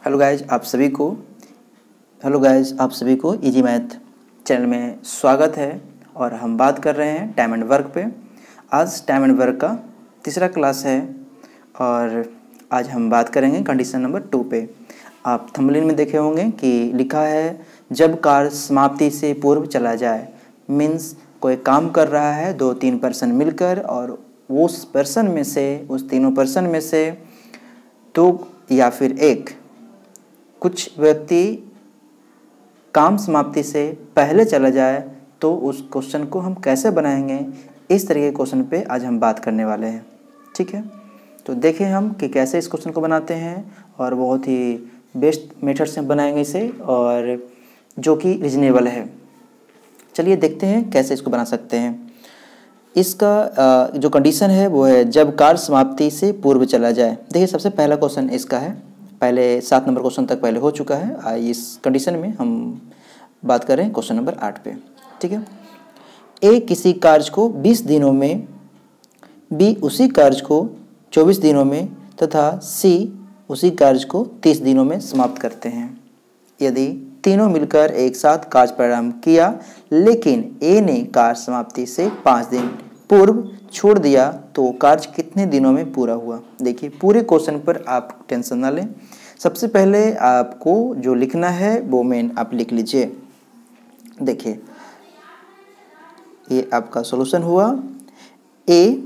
Hello guys आप सभी को इजी मैथ चैनल में स्वागत है। और हम बात कर रहे हैं टाइम एंड वर्क पे। आज टाइम एंड वर्क का तीसरा क्लास है और आज हम बात करेंगे कंडीशन नंबर 2 पे। आप थंबनेल में देखे होंगे कि लिखा है जब कार्य समाप्ति से पूर्व चला जाए। मीन्स कोई काम कर रहा है 2-3 पर्सन मिलकर और उस तीनों पर्सन में से 2 या फिर 1 कुछ व्यक्ति काम समाप्ति से पहले चला जाए तो उस क्वेश्चन को हम कैसे बनाएंगे, इस तरह के क्वेश्चन पे आज हम बात करने वाले हैं। ठीक है, तो देखें हम कि कैसे इस क्वेश्चन को बनाते हैं और बहुत ही बेस्ट मेथड से बनाएंगे इसे और जो कि रीजनेबल है। चलिए देखते हैं कैसे इसको बना सकते हैं। इसका जो कंडीशन है वो है जब कार्य समाप्ति से पूर्व चला जाए। देखिए सबसे पहला क्वेश्चन इसका है, पहले 7 नंबर क्वेश्चन तक पहले हो चुका है। इस कंडीशन में हम बात कर रहे हैं क्वेश्चन नंबर 8 पे। ठीक है, ए किसी कार्य को 20 दिनों में, बी उसी कार्य को 24 दिनों में तथा सी उसी कार्य को 30 दिनों में समाप्त करते हैं। यदि तीनों मिलकर एक साथ कार्य प्रारंभ किया लेकिन ए ने कार्य समाप्ति से 5 दिन पूर्व छोड़ दिया तो कार्य कितने दिनों में पूरा हुआ। देखिए पूरे क्वेश्चन पर आप टेंशन ना लें। सबसे पहले आपको जो लिखना है वो मेन आप लिख लीजिए। देखिए ये आपका सॉल्यूशन हुआ। ए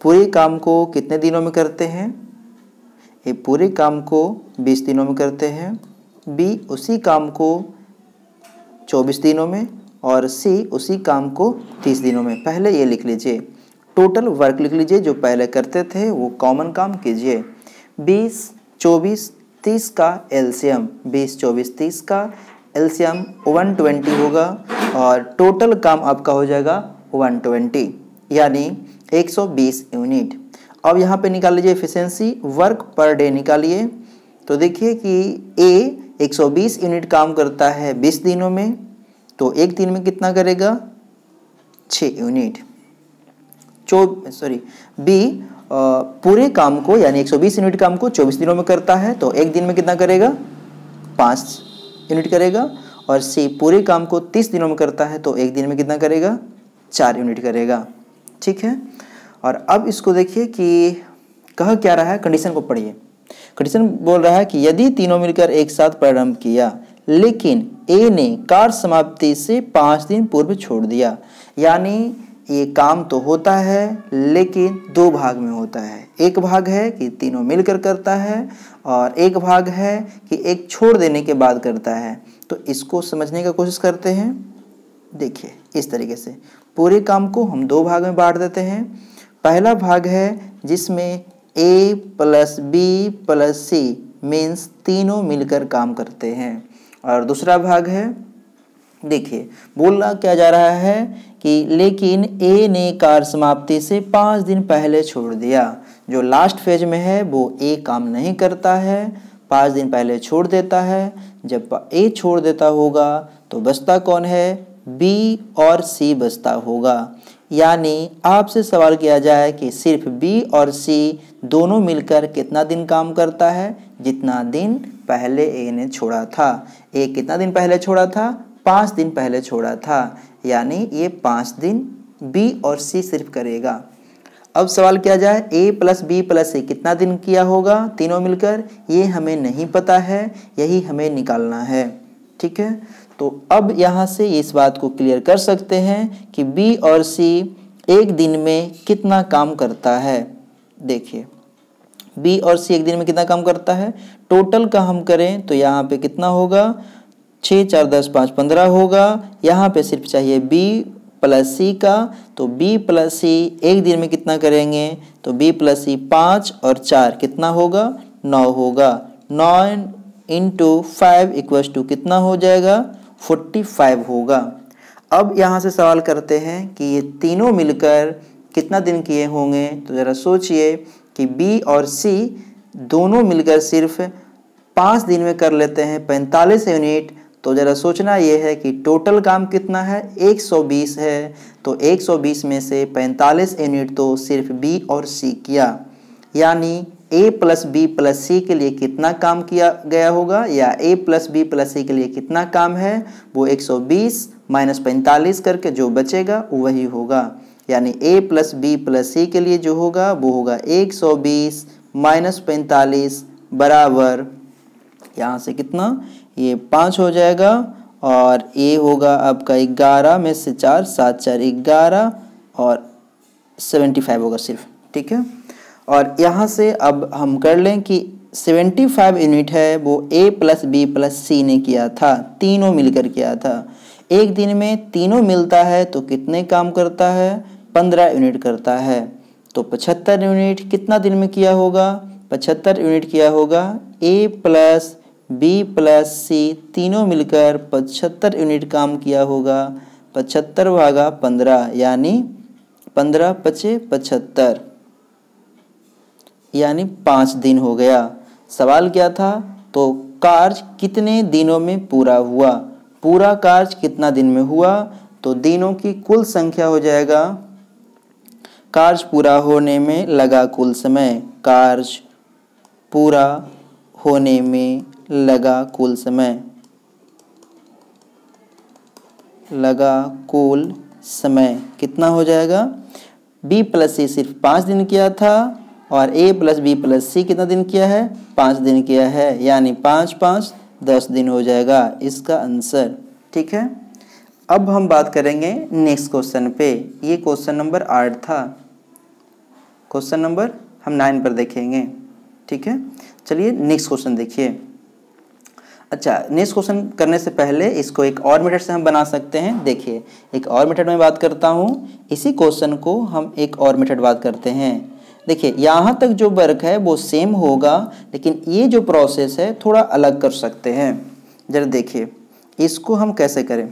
पूरे काम को कितने दिनों में करते हैं, ए पूरे काम को 20 दिनों में करते हैं, बी उसी काम को 24 दिनों में और सी उसी काम को 30 दिनों में। पहले ये लिख लीजिए, टोटल वर्क लिख लीजिए, जो पहले करते थे वो कॉमन काम कीजिए। 20, 24, 30 का एलसीएम, 20, 24, 30 का एलसीएम 120 होगा और टोटल काम आपका हो जाएगा 120 यानी 120 यूनिट। अब यहाँ पे निकाल लीजिए एफिशिएंसी, वर्क पर डे निकालिए। तो देखिए कि ए 120 यूनिट काम करता है 20 दिनों में, तो एक दिन में कितना करेगा 6 यूनिट। बी पूरे काम को यानी 120 यूनिट काम को 24 दिनों में करता है तो एक दिन में कितना करेगा 5 यूनिट करेगा। और सी पूरे काम को 30 दिनों में करता है तो एक दिन में कितना करेगा 4 यूनिट करेगा। ठीक है, और अब इसको देखिए कि कह क्या रहा है, कंडीशन को पढ़िए। कंडीशन बोल रहा है कि यदि तीनों मिलकर एक साथ प्रारंभ किया लेकिन ए ने कार्य समाप्ति से 5 दिन पूर्व छोड़ दिया। यानी ये काम तो होता है लेकिन 2 भाग में होता है। एक भाग है कि तीनों मिलकर करता है और एक भाग है कि एक छोड़ देने के बाद करता है। तो इसको समझने का कोशिश करते हैं। देखिए इस तरीके से पूरे काम को हम 2 भाग में बांट देते हैं। पहला भाग है जिसमें A plus B plus C means तीनों मिलकर काम करते हैं, और दूसरा भाग है, देखिए बोलना क्या जा रहा है कि लेकिन ए ने कार्य समाप्ति से 5 दिन पहले छोड़ दिया। जो लास्ट फेज में है वो ए काम नहीं करता है, 5 दिन पहले छोड़ देता है। जब ए छोड़ देता होगा तो बचता कौन है, बी और सी बचता होगा। यानी आपसे सवाल किया जाए कि सिर्फ बी और सी दोनों मिलकर कितना दिन काम करता है, जितना दिन पहले ए ने छोड़ा था। ए कितना दिन पहले छोड़ा था, 5 दिन पहले छोड़ा था, यानी ये 5 दिन बी और सी सिर्फ करेगा। अब सवाल किया जाए ए प्लस बी प्लस सी कितना दिन किया होगा तीनों मिलकर, ये हमें नहीं पता है, यही हमें निकालना है। ठीक है, तो अब यहाँ से इस बात को क्लियर कर सकते हैं कि बी और सी एक दिन में कितना काम करता है। देखिए बी और सी एक दिन में कितना काम करता है, टोटल का हम करें तो यहाँ पे कितना होगा 6, 4, 10, 5, 15 होगा। यहाँ पे सिर्फ चाहिए बी प्लस सी का, तो बी प्लस सी एक दिन में कितना करेंगे, तो बी प्लस सी 5 और 4 कितना होगा 9 होगा। 9 इंटू 5 इक्वल्स टू कितना हो जाएगा 45 होगा। अब यहाँ से सवाल करते हैं कि ये तीनों मिलकर कितना दिन किए होंगे, तो ज़रा सोचिए कि बी और सी दोनों मिलकर सिर्फ 5 दिन में कर लेते हैं 45 यूनिट। तो ज़रा सोचना ये है कि टोटल काम कितना है 120 है, तो 120 में से 45 यूनिट तो सिर्फ बी और सी किया, यानी a प्लस बी प्लस सी के लिए कितना काम किया गया होगा, या a प्लस बी प्लस सी के लिए कितना काम है, वो 120 माइनस 45 करके जो बचेगा वही होगा। यानी a प्लस बी प्लस सी के लिए जो होगा वो होगा 120 माइनस 45 बराबर, यहाँ से कितना, ये 5 हो जाएगा, और a होगा आपका 11 में से 4, 7 4 11 और 75 होगा सिर्फ। ठीक है, और यहाँ से अब हम कर लें कि 75 यूनिट है वो a प्लस बी प्लस सी ने किया था, तीनों मिलकर किया था। एक दिन में तीनों मिलता है तो कितने काम करता है, 15 यूनिट करता है। तो 75 यूनिट कितना दिन में किया होगा, 75 यूनिट किया होगा। a प्लस बी प्लस सी तीनों मिलकर 75 यूनिट काम किया होगा। 75 भागा 15 यानी 15 पचे 75, यानी 5 दिन हो गया। सवाल क्या था, तो कार्य कितने दिनों में पूरा हुआ, पूरा कार्य कितना दिन में हुआ, तो दिनों की कुल संख्या हो जाएगा कार्य पूरा होने में लगा कुल समय, कार्य पूरा होने में लगा कुल समय, लगा कुल समय कितना हो जाएगा। b प्लस सी सिर्फ 5 दिन किया था और a प्लस बी प्लस सी कितना दिन किया है, 5 दिन किया है, यानी 5 5 10 दिन हो जाएगा इसका आंसर। ठीक है, अब हम बात करेंगे नेक्स्ट क्वेश्चन पे। ये क्वेश्चन नंबर 8 था, क्वेश्चन नंबर हम 9 पर देखेंगे। ठीक है, चलिए नेक्स्ट क्वेश्चन देखिए। अच्छा, नेक्स्ट क्वेश्चन करने से पहले इसको एक और मेथड से हम बना सकते हैं। देखिए, एक और मेथड में बात करता हूँ, इसी क्वेश्चन को हम एक और मेथड बात करते हैं। देखिए, यहाँ तक जो वर्क है वो सेम होगा, लेकिन ये जो प्रोसेस है थोड़ा अलग कर सकते हैं। जरा देखिए, इसको हम कैसे करें।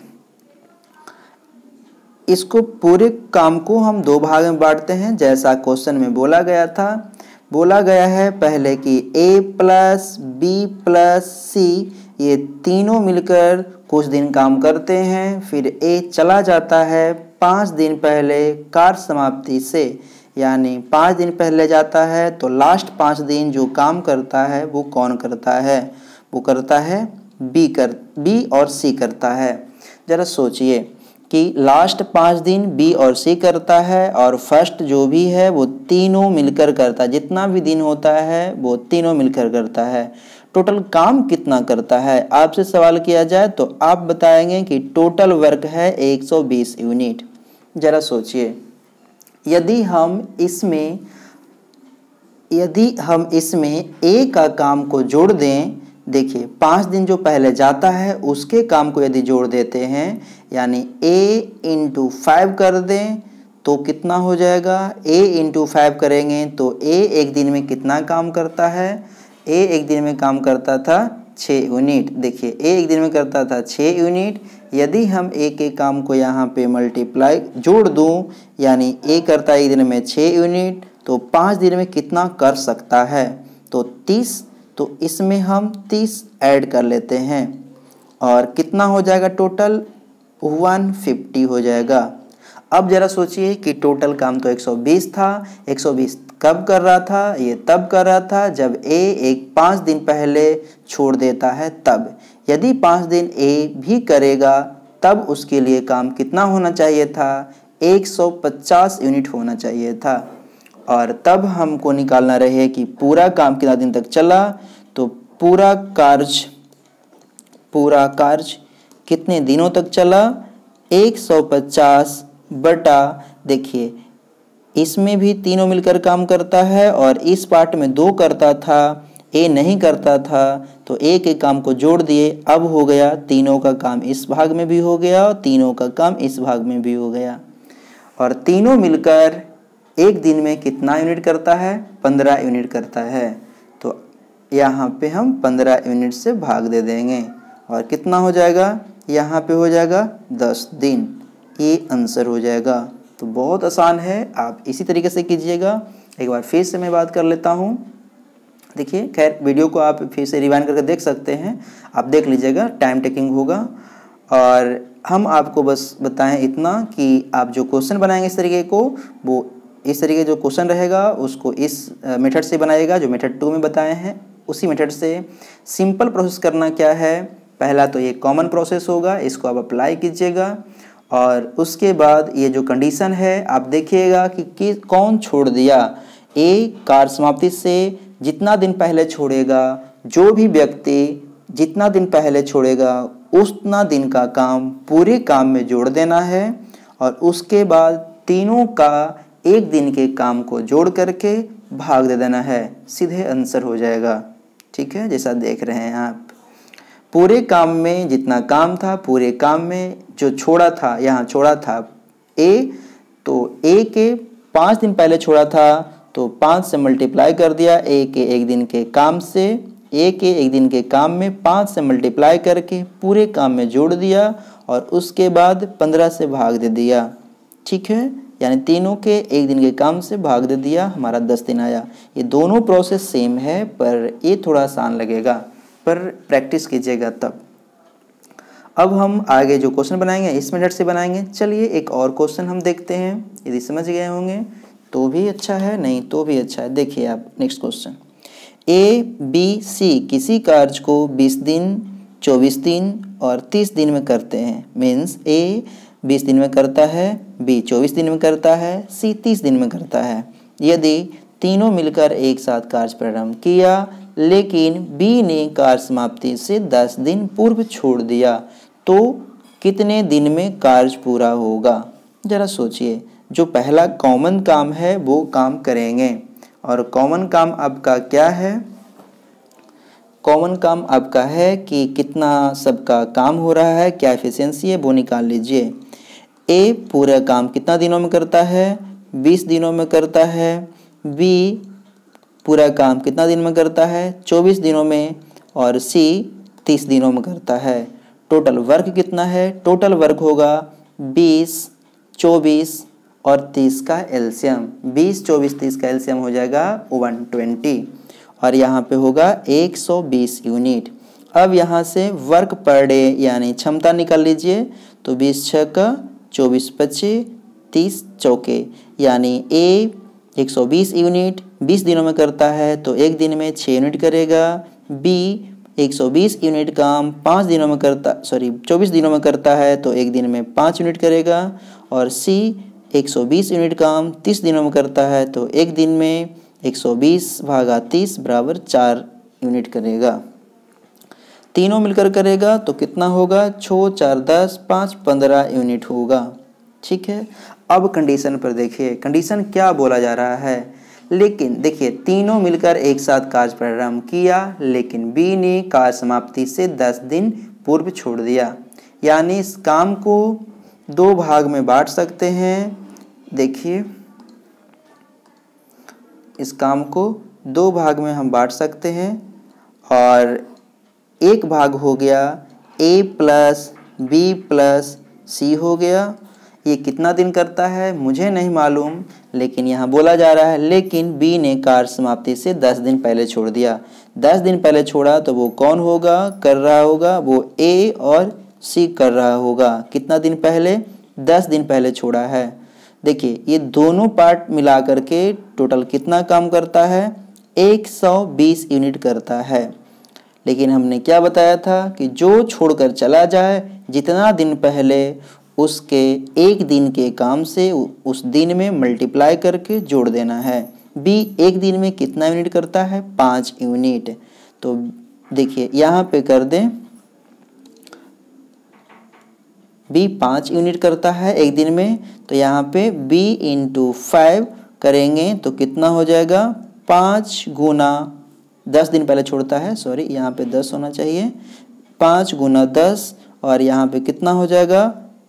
इसको पूरे काम को हम 2 भाग में बांटते हैं, जैसा क्वेश्चन में बोला गया था। बोला गया है पहले कि a प्लस बी प्लस सी ये तीनों मिलकर कुछ दिन काम करते हैं, फिर a चला जाता है 5 दिन पहले कार्य समाप्ति से, यानी 5 दिन पहले जाता है, तो लास्ट 5 दिन जो काम करता है वो कौन करता है, वो करता है बी और सी करता है। जरा सोचिए कि लास्ट 5 दिन बी और सी करता है, और फर्स्ट जो भी है वो तीनों मिलकर करता है, जितना भी दिन होता है वो तीनों मिलकर करता है। टोटल काम कितना करता है, आपसे सवाल किया जाए तो आप बताएंगे कि टोटल वर्क है 120 यूनिट। जरा सोचिए, यदि हम इसमें ए का काम को जोड़ दें, देखिए 5 दिन जो पहले जाता है उसके काम को यदि जोड़ देते हैं, यानी a इंटू 5 कर दें तो कितना हो जाएगा, a इंटू 5 करेंगे तो a एक दिन में कितना काम करता है, a एक दिन में काम करता था 6 यूनिट। देखिए, a एक दिन में करता था 6 यूनिट। यदि हम a के काम को यहाँ पे मल्टीप्लाई जोड़ दूँ, यानी a करता है एक दिन में 6 यूनिट, तो 5 दिन में कितना कर सकता है, तो 30। तो इसमें हम 30 ऐड कर लेते हैं और कितना हो जाएगा, टोटल 150 हो जाएगा। अब जरा सोचिए कि टोटल काम तो 120 था। 120 कब कर रहा था, ये तब कर रहा था जब a एक 5 दिन पहले छोड़ देता है तब। यदि 5 दिन a भी करेगा तब उसके लिए काम कितना होना चाहिए था, 150 यूनिट होना चाहिए था। और तब हमको निकालना रहे कि पूरा काम कितना दिन तक चला, तो पूरा कार्य कितने दिनों तक चला, 150 बटा, देखिए इसमें भी तीनों मिलकर काम करता है और इस पार्ट में 2 करता था, ए नहीं करता था, तो ए के काम को जोड़ दिए, अब हो गया तीनों का काम इस भाग में भी हो गया और तीनों का काम इस भाग में भी हो गया। और तीनों मिलकर एक दिन में कितना यूनिट करता है, 15 यूनिट करता है। तो यहाँ पे हम 15 यूनिट से भाग दे देंगे और कितना हो जाएगा, यहाँ पे हो जाएगा 10 दिन। ये आंसर हो जाएगा। तो बहुत आसान है, आप इसी तरीके से कीजिएगा। एक बार फिर से मैं बात कर लेता हूँ। देखिए, खैर वीडियो को आप फिर से रिवाइंड करके देख सकते हैं, आप देख लीजिएगा, टाइम टेकिंग होगा। और हम आपको बस बताएं इतना कि आप जो क्वेश्चन बनाएंगे इस तरीके को, वो इस तरीके जो क्वेश्चन रहेगा उसको इस मेथड से बनाएगा जो मेथड 2 में बताए हैं, उसी मेथड से। सिंपल प्रोसेस करना क्या है, पहला तो ये कॉमन प्रोसेस होगा, इसको आप अप्लाई कीजिएगा और उसके बाद ये जो कंडीशन है आप देखिएगा कि कौन छोड़ दिया। ए कार्य समाप्ति से जितना दिन पहले छोड़ेगा, जो भी व्यक्ति जितना दिन पहले छोड़ेगा उतना दिन का काम पूरे काम में जोड़ देना है और उसके बाद तीनों का एक दिन के काम को जोड़ करके भाग दे देना है, सीधे आंसर हो जाएगा। ठीक है, जैसा देख रहे हैं आप, पूरे काम में जितना काम था, पूरे काम में जो छोड़ा था, यहाँ छोड़ा था ए, तो ए के 5 दिन पहले छोड़ा था तो 5 से मल्टीप्लाई कर दिया ए के एक दिन के काम से, ए के एक दिन के काम में 5 से मल्टीप्लाई करके पूरे काम में जोड़ दिया और उसके बाद 15 से भाग दे दिया। ठीक है, यानी तीनों के एक दिन के काम से भाग दे दिया, हमारा 10 दिन आया। ये दोनों प्रोसेस सेम है पर ये थोड़ा आसान लगेगा, पर प्रैक्टिस कीजिएगा तब। अब हम आगे जो क्वेश्चन बनाएंगे इस मेथड से बनाएंगे। चलिए एक और क्वेश्चन हम देखते हैं, यदि समझ गए होंगे तो भी अच्छा है, नहीं तो भी अच्छा है। देखिए आप next question, A B C किसी कार्य को 20 दिन, 24 दिन और 30 दिन में करते हैं। मीन्स ए 20 दिन में करता है, बी 24 दिन में करता है, सी 30 दिन में करता है। यदि तीनों मिलकर एक साथ कार्य प्रारंभ किया लेकिन बी ने कार्य समाप्ति से 10 दिन पूर्व छोड़ दिया तो कितने दिन में कार्य पूरा होगा। जरा सोचिए, जो पहला कॉमन काम है वो काम करेंगे और कॉमन काम आपका क्या है, कॉमन काम आपका है कि कितना सबका काम हो रहा है, क्या एफिशिएंसी है वो निकाल लीजिए। ए पूरा काम कितना दिनों में करता है, 20 दिनों में करता है। बी पूरा काम कितना दिन में करता है, 24 दिनों में। और सी 30 दिनों में करता है। टोटल वर्क कितना है, टोटल वर्क होगा 20, 24 और 30 का एलसीएम। 20, 24, 30 का एलसीएम हो जाएगा 120 और यहाँ पे होगा 120 यूनिट। अब यहाँ से वर्क पर डे यानी क्षमता निकाल लीजिए, तो 20 छक्का 24 25 30 चौके, यानी ए 120 यूनिट 20 दिनों में करता है तो एक दिन में 6 यूनिट करेगा। बी 120 यूनिट काम 5 दिनों में करता 24 दिनों में करता है तो एक दिन में 5 यूनिट करेगा। और सी 120 यूनिट काम 30 दिनों में करता है तो एक दिन में 120 भागा 30 बराबर 4 यूनिट करेगा। तीनों मिलकर करेगा तो कितना होगा, 6 4 10 5 15 यूनिट होगा। ठीक है, अब कंडीशन पर देखिए, कंडीशन क्या बोला जा रहा है। लेकिन देखिए, तीनों मिलकर एक साथ कार्य प्रारंभ किया लेकिन बी ने कार्य समाप्ति से 10 दिन पूर्व छोड़ दिया, यानी इस काम को 2 भाग में बांट सकते हैं। देखिए, इस काम को 2 भाग में हम बांट सकते हैं और एक भाग हो गया ए प्लस बी प्लस सी हो गया। ये कितना दिन करता है मुझे नहीं मालूम, लेकिन यहाँ बोला जा रहा है लेकिन बी ने कार्य समाप्ति से 10 दिन पहले छोड़ दिया। 10 दिन पहले छोड़ा तो वो कौन होगा, कर रहा होगा, वो ए और सी कर रहा होगा। कितना दिन पहले, 10 दिन पहले छोड़ा है। देखिए, ये दोनों पार्ट मिला करके टोटल कितना काम करता है, 120 यूनिट करता है। लेकिन हमने क्या बताया था कि जो छोड़कर चला जाए जितना दिन पहले, उसके एक दिन के काम से उस दिन में मल्टीप्लाई करके जोड़ देना है। बी एक दिन में कितना यूनिट करता है, 5 यूनिट। तो देखिए यहाँ पे कर दें, बी 5 यूनिट करता है एक दिन में, तो यहाँ पे b × 5 करेंगे तो कितना हो जाएगा, 5 गुना 10 दिन पहले छोड़ता है, सॉरी यहाँ पे 10 होना चाहिए, 5 गुना 10 और यहाँ पे कितना हो जाएगा,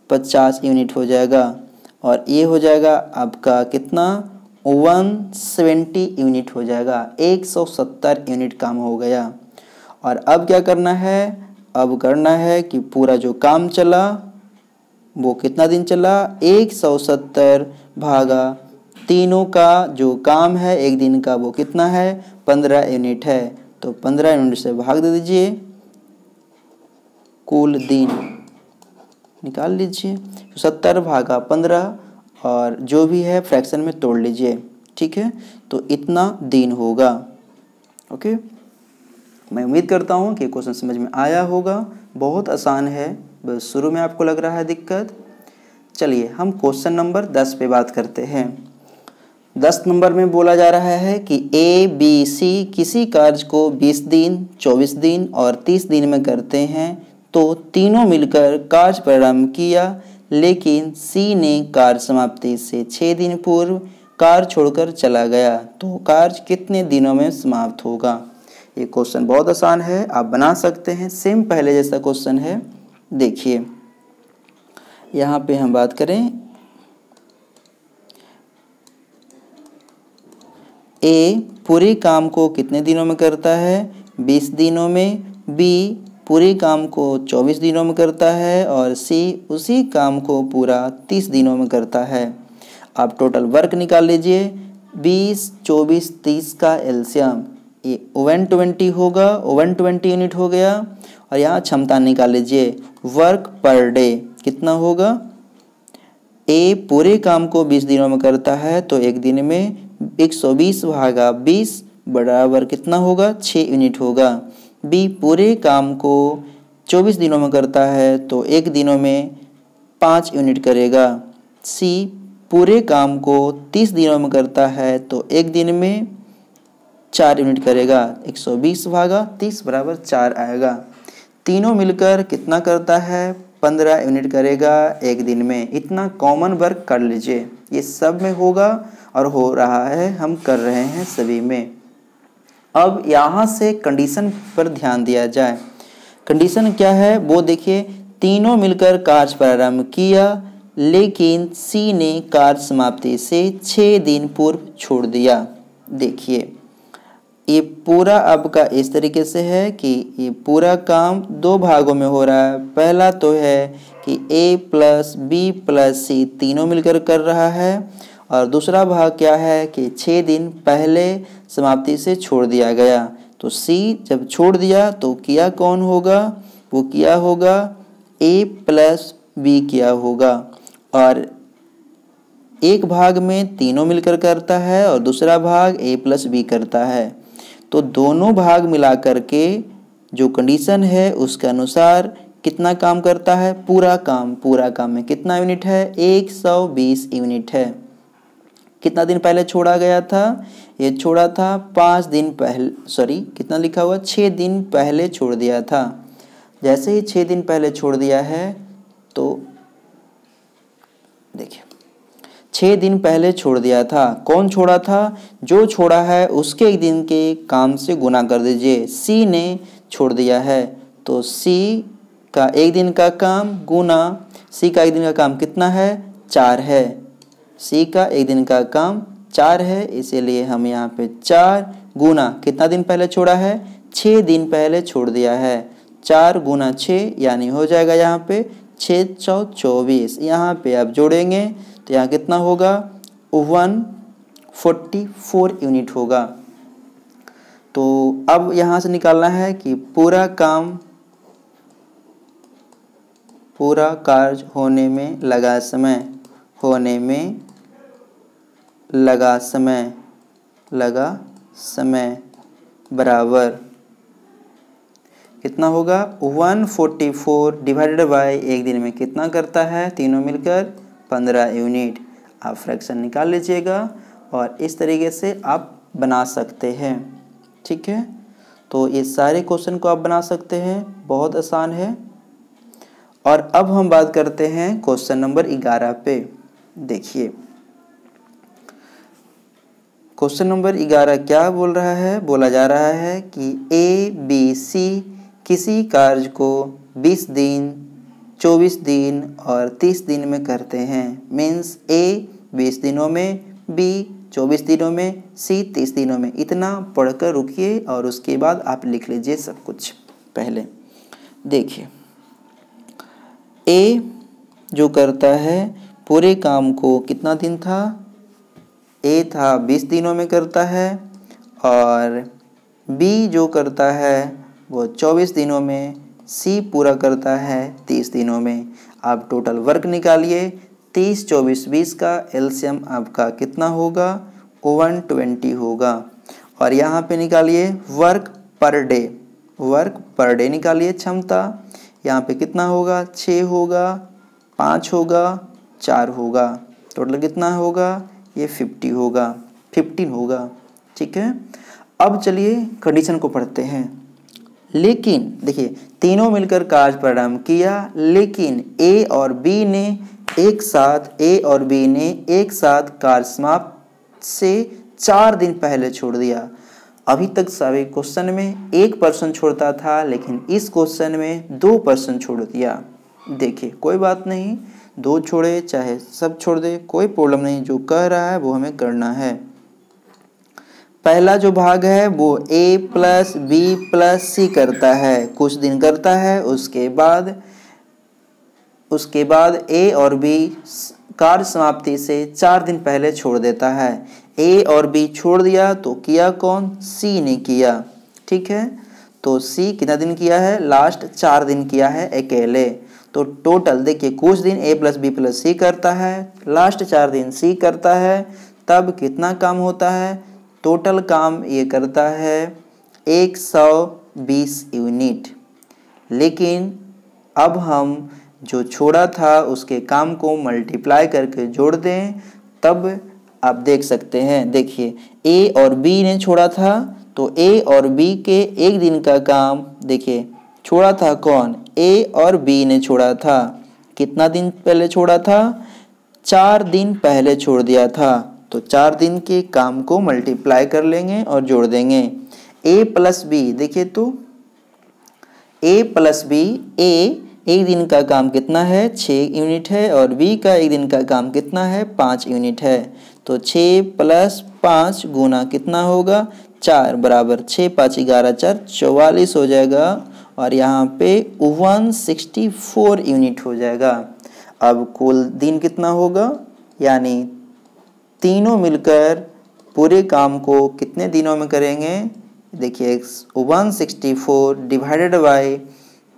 50 यूनिट हो जाएगा। और ये हो जाएगा आपका कितना, 170 यूनिट हो जाएगा, 170 यूनिट काम हो गया। और अब क्या करना है, अब करना है कि पूरा जो काम चला वो कितना दिन चला, 170 भागा तीनों का जो काम है एक दिन का वो कितना है, 15 यूनिट है। तो 15 यूनिट से भाग दे दीजिए, कुल दिन निकाल लीजिए, 70 भागा 15 और जो भी है फ्रैक्शन में तोड़ लीजिए, ठीक है। तो इतना दिन होगा। ओके, मैं उम्मीद करता हूँ कि क्वेश्चन समझ में आया होगा। बहुत आसान है, बस शुरू में आपको लग रहा है दिक्कत। चलिए हम क्वेश्चन नंबर 10 पे बात करते हैं। 10 नंबर में बोला जा रहा है कि ए बी सी किसी कार्य को 20 दिन, 24 दिन और 30 दिन में करते हैं, तो तीनों मिलकर कार्य प्रारंभ किया, लेकिन सी ने कार्य समाप्ति से 6 दिन पूर्व कार्य छोड़कर चला गया, तो कार्य कितने दिनों में समाप्त होगा। ये क्वेश्चन बहुत आसान है, आप बना सकते हैं। सेम पहले जैसा क्वेश्चन है। देखिए यहाँ पे हम बात करें, ए पूरे काम को कितने दिनों में करता है, 20 दिनों में। बी पूरे काम को 24 दिनों में करता है और सी उसी काम को पूरा 30 दिनों में करता है। आप टोटल वर्क निकाल लीजिए। 20, 24, 30 का एलसीएम ये 120 होगा, 120 यूनिट हो गया। और यहाँ क्षमता निकाल लीजिए, वर्क पर डे कितना होगा। ए पूरे काम को 20 दिनों में करता है, तो एक दिन में 120 भागा 20 बराबर कितना होगा, 6 यूनिट होगा। बी पूरे काम को 24 दिनों में करता है, तो एक दिनों में 5 यूनिट करेगा। सी पूरे काम को 30 दिनों में करता है, तो एक दिन में 4 यूनिट करेगा। 120 भागा 30 बराबर 4 आएगा। तीनों मिलकर कितना करता है, 15 यूनिट करेगा एक दिन में। इतना कॉमन वर्क कर लीजिए, ये सब में होगा और हो रहा है, हम कर रहे हैं सभी में। अब यहाँ से कंडीशन पर ध्यान दिया जाए। कंडीशन क्या है वो देखिए, तीनों मिलकर कार्य प्रारंभ किया, लेकिन सी ने कार्य समाप्ति से 6 दिन पूर्व छोड़ दिया। देखिए ये पूरा अब का इस तरीके से है कि ये पूरा काम 2 भागों में हो रहा है। पहला तो है कि ए प्लस बी प्लस सी तीनों मिलकर कर रहा है, और दूसरा भाग क्या है कि 6 दिन पहले समाप्ति से छोड़ दिया गया। तो सी जब छोड़ दिया तो किया कौन होगा, वो किया होगा ए प्लस बी किया होगा। और एक भाग में तीनों मिलकर करता है और दूसरा भाग ए प्लस बी करता है। तो दोनों भाग मिलाकर के जो कंडीशन है उसके अनुसार कितना काम करता है, पूरा काम में कितना यूनिट है, 120 यूनिट है। कितना दिन पहले छोड़ा गया था, ये छोड़ा था 5 दिन पहले, सॉरी कितना लिखा हुआ, 6 दिन पहले छोड़ दिया था। जैसे ही 6 दिन पहले छोड़ दिया है, तो देखिए 6 दिन पहले छोड़ दिया था। कौन छोड़ा था, जो छोड़ा है उसके एक दिन के काम से गुना कर दीजिए। सी ने छोड़ दिया है, तो सी का एक दिन का काम गुना सी का एक दिन का काम कितना है, 4 है। सी का एक दिन का काम 4 है, इसीलिए हम यहाँ पे 4 गुना कितना दिन पहले छोड़ा है, 6 दिन पहले छोड़ दिया है। 4 गुना 6 यानी हो जाएगा यहाँ पे 6 चौ 24। यहाँ पे आप जोड़ेंगे तो यहाँ कितना होगा, 144 यूनिट होगा। तो अब यहाँ से निकालना है कि पूरा कार्य होने में लगा समय बराबर कितना होगा, 144 डिवाइडेड बाय एक दिन में कितना करता है, तीनों मिलकर 15 यूनिट। आप फ्रैक्शन निकाल लीजिएगा और इस तरीके से आप बना सकते हैं, ठीक है। तो ये सारे क्वेश्चन को आप बना सकते हैं, बहुत आसान है। और अब हम बात करते हैं क्वेश्चन नंबर 11 पे। देखिए क्वेश्चन नंबर 11 क्या बोल रहा है, बोला जा रहा है कि ए बी सी किसी कार्य को 20 दिन, 24 दिन और 30 दिन में करते हैं। मीन्स ए 20 दिनों में, बी 24 दिनों में, सी 30 दिनों में। इतना पढ़कर रुकिए और उसके बाद आप लिख लीजिए सब कुछ। पहले देखिए ए जो करता है पूरे काम को कितना दिन था, ए था 20 दिनों में करता है, और बी जो करता है वो 24 दिनों में, सी पूरा करता है 30 दिनों में। आप टोटल वर्क निकालिए। 30, 24, 20 का एलसीएम आपका कितना होगा? 120 होगा। और यहाँ पे निकालिए वर्क पर डे निकालिए क्षमता। यहाँ पे कितना होगा? 6 होगा, 5 होगा, 4 होगा, टोटल कितना होगा? ये 50 होगा, 15 होगा। ठीक है, अब चलिए कंडीशन को पढ़ते हैं। लेकिन देखिए, तीनों मिलकर कार्य प्रारंभ किया, लेकिन ए और बी ने एक साथ कार्य समाप्त से 4 दिन पहले छोड़ दिया। अभी तक सभी क्वेश्चन में 1% छोड़ता था, लेकिन इस क्वेश्चन में 2% छोड़ दिया। देखिए कोई बात नहीं, 2 छोड़े चाहे सब छोड़ दे, कोई प्रॉब्लम नहीं, जो कह रहा है वो हमें करना है। पहला जो भाग है वो a प्लस बी प्लस सी करता है, कुछ दिन करता है, उसके बाद a और b कार्य समाप्ति से 4 दिन पहले छोड़ देता है। a और b छोड़ दिया तो किया कौन? c ने किया। ठीक है, तो c कितना दिन किया है? लास्ट 4 दिन किया है अकेले। तो टोटल देखिए, कुछ दिन a प्लस बी प्लस सी करता है, लास्ट 4 दिन c करता है, तब कितना काम होता है? टोटल काम ये करता है 120 यूनिट। लेकिन अब हम जो छोड़ा था उसके काम को मल्टीप्लाई करके जोड़ दें, तब आप देख सकते हैं। देखिए a और b ने छोड़ा था, तो a और b के एक दिन का काम देखिए छोड़ा था कौन? a और b ने छोड़ा था। कितना दिन पहले छोड़ा था? 4 दिन पहले छोड़ दिया था। तो 4 दिन के काम को मल्टीप्लाई कर लेंगे और जोड़ देंगे। a प्लस बी, देखिए तो a प्लस बी, a एक दिन का काम कितना है? 6 यूनिट है, और b का एक दिन का काम कितना है? 5 यूनिट है। तो 6 प्लस 5 गुना कितना होगा? 4 बराबर 6 5 11 4 44 हो जाएगा, और यहाँ पे 164 यूनिट हो जाएगा। अब कुल दिन कितना होगा? यानी तीनों मिलकर पूरे काम को कितने दिनों में करेंगे? देखिए 164 डिवाइडेड बाय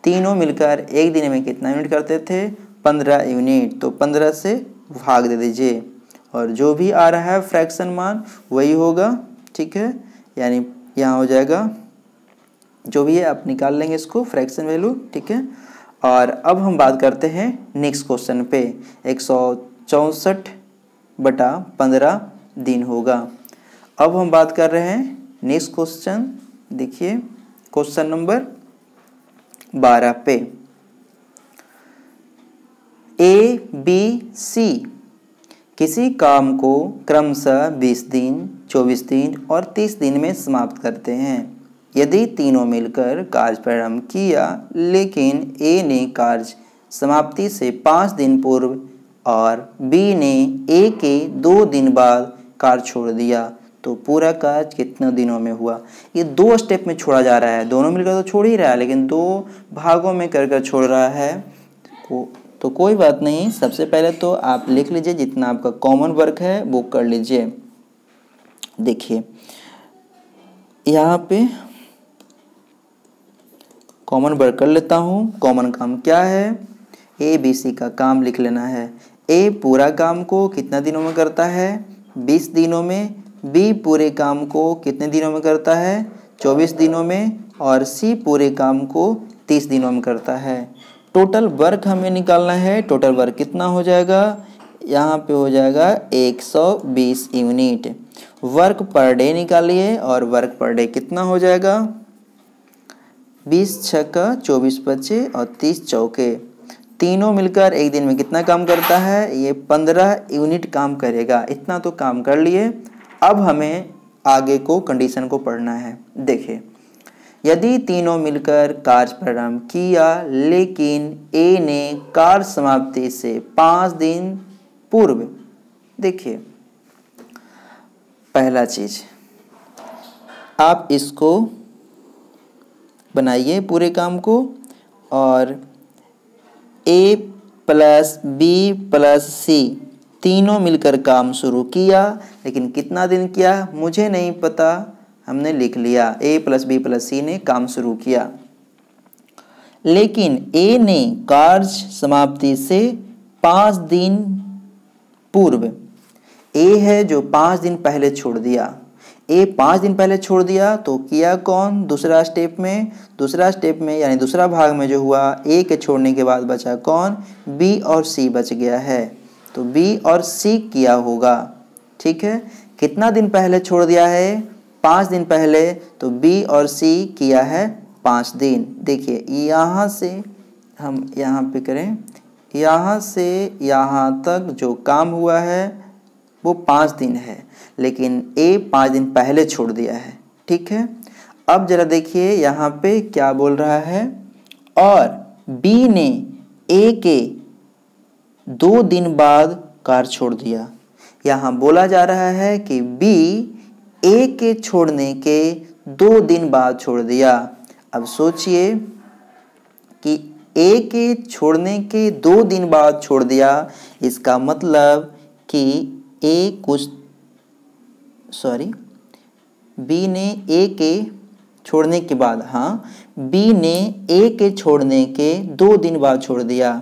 तीनों मिलकर एक दिन में कितना यूनिट करते थे? 15 यूनिट। तो 15 से भाग दे दीजिए, और जो भी आ रहा है फ्रैक्शन मान वही होगा। ठीक है, यानी यहाँ हो जाएगा जो भी है आप निकाल लेंगे इसको फ्रैक्शन वैल्यू। ठीक है, और अब हम बात करते हैं नेक्स्ट क्वेश्चन पे। 164/15 दिन होगा। अब हम बात कर रहे हैं नेक्स्ट क्वेश्चन। देखिए क्वेश्चन नंबर 12 पे ए बी सी किसी काम को क्रमशः 20 दिन, 24 दिन और 30 दिन में समाप्त करते हैं। यदि तीनों मिलकर कार्य प्रारंभ किया, लेकिन ए ने कार्य समाप्ति से 5 दिन पूर्व और बी ने ए के 2 दिन बाद कार्य छोड़ दिया, तो पूरा कार्य कितने दिनों में हुआ? ये 2 स्टेप में छोड़ा जा रहा है, दोनों मिलकर तो छोड़ ही रहा है, लेकिन 2 भागों में कर छोड़ रहा है। तो कोई बात नहीं, सबसे पहले तो आप लिख लीजिए, जितना आपका कॉमन वर्क है वो कर लीजिए। देखिए यहाँ पे कॉमन वर्क कर लेता हूँ। कॉमन काम क्या है? ए बी सी का काम लिख लेना है। ए पूरा काम को कितना दिनों में करता है? 20 दिनों में। बी पूरे काम को कितने दिनों में करता है? 24 दिनों में। और सी पूरे काम को 30 दिनों में करता है। टोटल वर्क हमें निकालना है। टोटल वर्क कितना हो जाएगा? यहाँ पे हो जाएगा 120 यूनिट। वर्क पर डे निकालिए, और वर्क पर डे कितना हो जाएगा? 20 छक्का 24 बचे और 30 चौके। तीनों मिलकर एक दिन में कितना काम करता है? ये 15 यूनिट काम करेगा। इतना तो काम कर लिए। अब हमें आगे को कंडीशन को पढ़ना है। देखिए यदि तीनों मिलकर कार्य प्रारंभ किया, लेकिन ए ने कार्य समाप्ति से 5 दिन पूर्व, देखिए पहला चीज आप इसको बनाइए पूरे काम को, और ए प्लस बी प्लस सी तीनों मिलकर काम शुरू किया, लेकिन कितना दिन किया मुझे नहीं पता, हमने लिख लिया ए प्लस बी प्लस सी ने काम शुरू किया। लेकिन ए ने कार्य समाप्ति से 5 दिन पूर्व। ए है जो 5 दिन पहले छोड़ दिया, ए 5 दिन पहले छोड़ दिया तो किया कौन? दूसरा स्टेप में यानी दूसरा भाग में जो हुआ ए के छोड़ने के बाद बचा कौन? बी और सी बच गया है, तो बी और सी किया होगा। ठीक है, कितना दिन पहले छोड़ दिया है? 5 दिन पहले, तो बी और सी किया है 5 दिन। देखिए यहाँ से हम यहाँ पे करें, यहाँ से यहाँ तक जो काम हुआ है वो 5 दिन है, लेकिन ए 5 दिन पहले छोड़ दिया है। ठीक है, अब जरा देखिए यहाँ पे क्या बोल रहा है, और बी ने ए के 2 दिन बाद कार छोड़ दिया। यहाँ बोला जा रहा है कि बी ए के छोड़ने के 2 दिन बाद छोड़ दिया। अब सोचिए कि ए के छोड़ने के 2 दिन बाद छोड़ दिया, इसका मतलब कि बी ने ए के छोड़ने के बाद, बी ने ए के छोड़ने के 2 दिन बाद छोड़ दिया।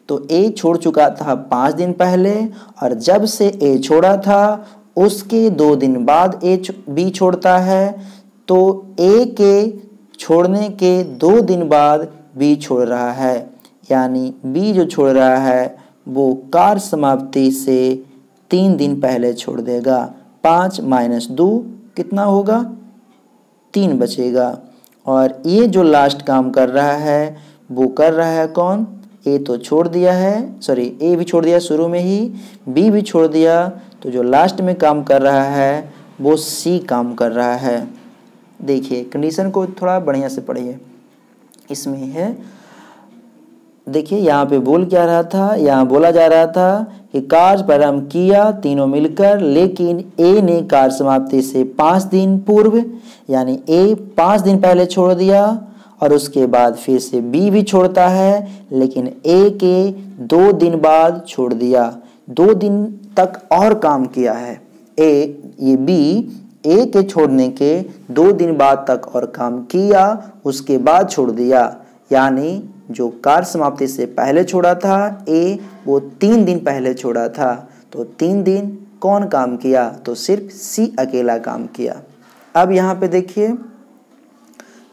तो ए छोड़ चुका था 5 दिन पहले, और जब से ए छोड़ा था उसके 2 दिन बाद बी छोड़ता है, तो ए के छोड़ने के 2 दिन बाद बी छोड़ रहा है, यानी बी जो छोड़ रहा है वो कार्य समाप्ति से 3 दिन पहले छोड़ देगा। 5 - 2 कितना होगा? 3 बचेगा। और ये जो लास्ट काम कर रहा है वो कर रहा है कौन? ए तो छोड़ दिया है, ए भी छोड़ दिया शुरू में ही, बी भी छोड़ दिया, तो जो लास्ट में काम कर रहा है वो सी काम कर रहा है। देखिए कंडीशन को थोड़ा बढ़िया से पढ़िए, इसमें है, देखिए यहाँ पे बोल क्या रहा था, यहाँ बोला जा रहा था कि कार्य प्रारंभ किया तीनों मिलकर, लेकिन ए ने कार्य समाप्ति से 5 दिन पूर्व, यानी ए 5 दिन पहले छोड़ दिया, और उसके बाद फिर से बी भी छोड़ता है, लेकिन ए के 2 दिन बाद छोड़ दिया। 2 दिन तक और काम किया है ये बी ए के छोड़ने के 2 दिन बाद तक और काम किया, उसके बाद छोड़ दिया। यानी जो कार्य समाप्ति से पहले छोड़ा था ए, वो 3 दिन पहले छोड़ा था। तो 3 दिन कौन काम किया? तो सिर्फ सी अकेला काम किया। अब यहाँ पे देखिए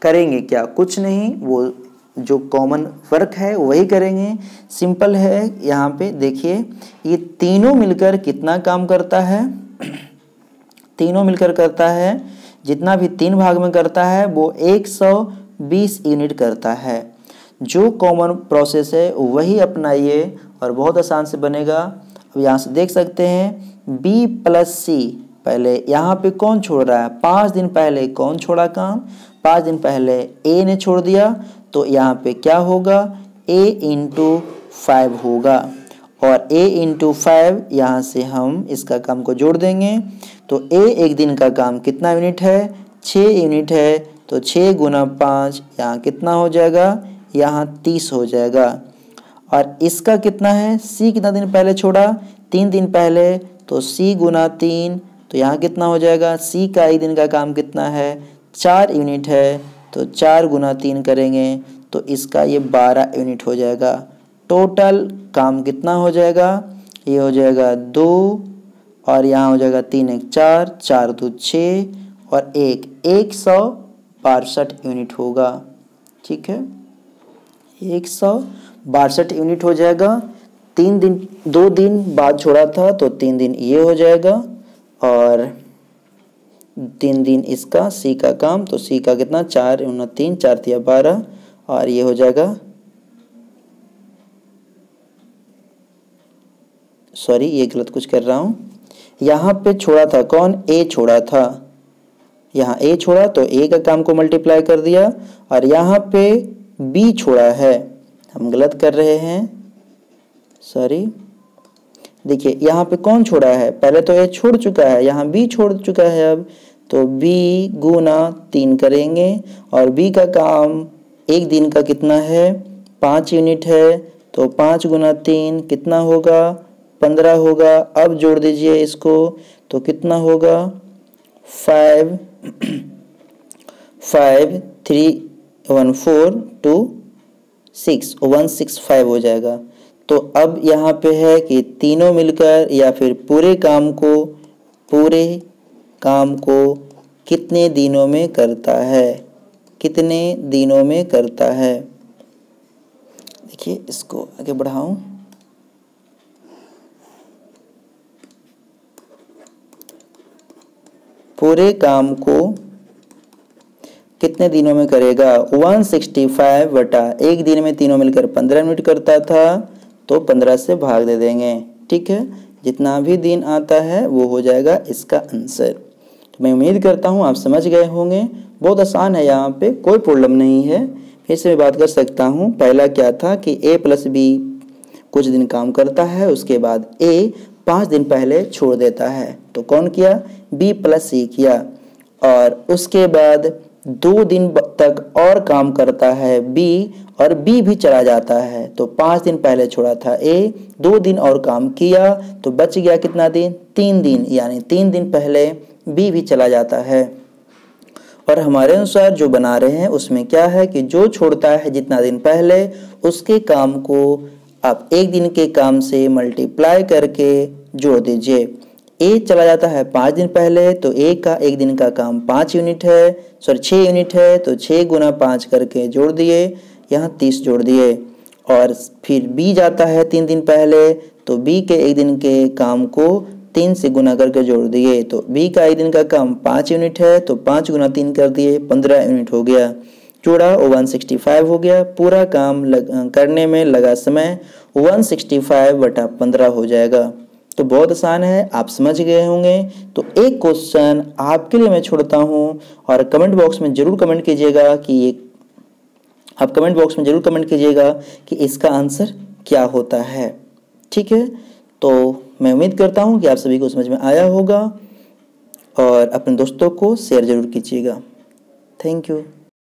करेंगे क्या? कुछ नहीं, वो जो कॉमन वर्क है वही करेंगे, सिंपल है। यहाँ पे देखिए ये तीनों मिलकर कितना काम करता है? तीनों मिलकर करता है, जितना भी 3 भाग में करता है वो 120 यूनिट करता है। जो कॉमन प्रोसेस है वही अपनाइए और बहुत आसान से बनेगा। अब यहाँ से देख सकते हैं B + C, पहले यहाँ पे कौन छोड़ रहा है? 5 दिन पहले कौन छोड़ा काम? 5 दिन पहले A ने छोड़ दिया, तो यहाँ पे क्या होगा? A × 5 होगा, और A × 5 यहाँ से हम इसका काम को जोड़ देंगे, तो A एक दिन का काम कितना यूनिट है? 6 यूनिट है, तो 6 × 5 यहाँ कितना हो जाएगा? यहाँ 30 हो जाएगा। और इसका कितना है? C कितना दिन पहले छोड़ा? 3 दिन पहले, तो C × 3, तो यहाँ कितना हो जाएगा? C का एक दिन का काम कितना है? 4 यूनिट है, तो 4 × 3 करेंगे तो इसका ये 12 यूनिट हो जाएगा। टोटल काम कितना हो जाएगा? ये हो जाएगा 2, और यहाँ हो जाएगा 3 × 4, 4 × 2 = 6, और 162 यूनिट होगा। ठीक है, 162 यूनिट हो जाएगा। 2 दिन बाद छोड़ा था, तो 3 दिन ये हो जाएगा, और 3 दिन इसका सी का काम, तो सी का कितना? 4 × 3, 4 × 3 = 12, और ये हो जाएगा, सॉरी ये गलत कुछ कर रहा हूँ। यहाँ पे छोड़ा था कौन? ए छोड़ा था, यहाँ ए छोड़ा तो ए का काम को मल्टीप्लाई कर दिया, और यहाँ पे बी छोड़ा है, हम गलत कर रहे हैं, सॉरी। देखिए यहाँ पे कौन छोड़ा है? पहले तो ए छोड़ चुका है, यहाँ बी छोड़ चुका है। अब तो बी × 3 करेंगे, और बी का काम एक दिन का कितना है? 5 यूनिट है, तो 5 × 3 कितना होगा? 15 होगा। अब जोड़ दीजिए इसको, तो कितना होगा? 5 3 1 4 2 6 165 हो जाएगा। तो अब यहाँ पे है कि तीनों मिलकर या फिर पूरे काम को कितने दिनों में करता है, कितने दिनों में करता है। देखिए इसको आगे बढ़ाऊं, पूरे काम को कितने दिनों में करेगा। 165 बटा एक दिन में तीनों मिलकर 15 मिनट करता था, तो 15 से भाग दे देंगे। ठीक है, जितना भी दिन आता है वो हो जाएगा इसका आंसर। तो मैं उम्मीद करता हूँ आप समझ गए होंगे। बहुत आसान है, यहाँ पे कोई प्रॉब्लम नहीं है। फिर से मैं बात कर सकता हूँ। पहला क्या था कि a + b कुछ दिन काम करता है, उसके बाद a 5 दिन पहले छोड़ देता है, तो कौन किया, b + c किया। और उसके बाद 2 दिन तक और काम करता है b, और b भी चला जाता है, तो 5 दिन पहले छोड़ा था a, 2 दिन और काम किया, तो बच गया कितना दिन, 3 दिन, यानी 3 दिन पहले b भी चला जाता है। और हमारे अनुसार जो बना रहे हैं उसमें क्या है कि जो छोड़ता है जितना दिन पहले, उसके काम को आप एक दिन के काम से मल्टीप्लाई करके जोड़ दीजिए। ए चला जाता है 5 दिन पहले, तो ए का एक दिन का काम 5 यूनिट है, 6 यूनिट है, तो 6 गुना 5 करके जोड़ दिए, यहाँ 30 जोड़ दिए। और फिर बी जाता है 3 दिन पहले, तो बी के एक दिन के काम को 3 से गुना करके जोड़ दिए, तो बी का एक दिन का काम 5 यूनिट है, तो 5 गुना 3 कर दिए, 15 यूनिट हो गया। जोड़ा 165 हो गया। पूरा काम करने में लगा समय 165 बटा 15 हो जाएगा। तो बहुत आसान है, आप समझ गए होंगे। तो एक क्वेश्चन आपके लिए मैं छोड़ता हूँ, और कमेंट बॉक्स में जरूर कमेंट कीजिएगा कि इसका आंसर क्या होता है। ठीक है, तो मैं उम्मीद करता हूँ कि आप सभी को समझ में आया होगा, और अपने दोस्तों को शेयर जरूर कीजिएगा। Thank you.